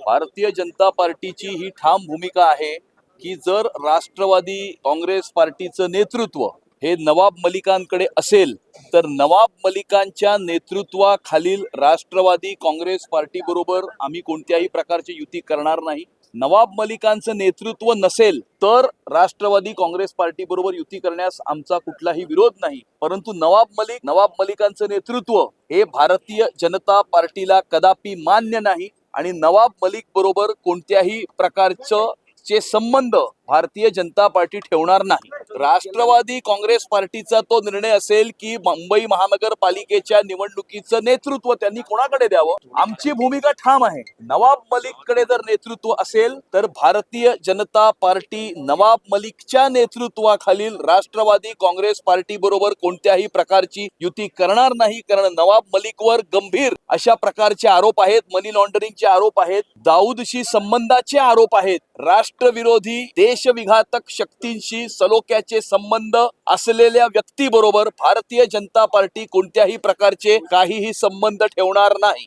भारतीय जनता पार्टीची ही ठाम भूमिका आहे की जर राष्ट्रवादी काँग्रेस पार्टीचं नेतृत्व हे नवाब मलिकांकडे असेल तर नवाब मलिकांच्या नेतृत्वाखालील राष्ट्रवादी काँग्रेस पार्टी बरोबर आम्ही कोणत्याही प्रकारची युती करणार नाही। नवाब मलिकांचं नेतृत्व नसेल तर राष्ट्रवादी काँग्रेस पार्टी बरोबर युती करण्यास आमचा कुठलाही विरोध नाही, परंतु नवाब मलिकांचं नेतृत्व हे भारतीय जनता पार्टीला कदापि मान्य नाही आणि नवाब मलिक बरोबर कोणत्याही प्रकारचं चे संबंध भारतीय जनता पार्टी ठेवणार नाही। राष्ट्रवादी काँग्रेस पार्टीचा तो निर्णय असेल की मुंबई महानगरपालिकेच्या निवडणुकीचं नेतृत्व त्यांनी कोणाकडे द्यावं, आमची भूमिका ठाम आहे। नवाब मलिककडे जर नेतृत्व असेल तर भारतीय जनता पार्टी नवाब मलिकच्या नेतृत्वाखालील राष्ट्रवादी काँग्रेस पार्टी बरोबर कोणत्याही प्रकारची युती करणार नाही, कारण नवाब मलिकवर गंभीर अशा प्रकारचे आरोप आहेत, मनी लॉन्ड्रिंगचे आरोप आहेत, दाऊदशी संबंधाचे आरोप आहेत, राष्ट्रविरोधी देशविघातक शक्तींशी सलोख्याचे संबंध असलेल्या व्यक्तीबरोबर भारतीय जनता पार्टी कोणत्याही प्रकारचे काहीही संबंध ठेवणार नाही।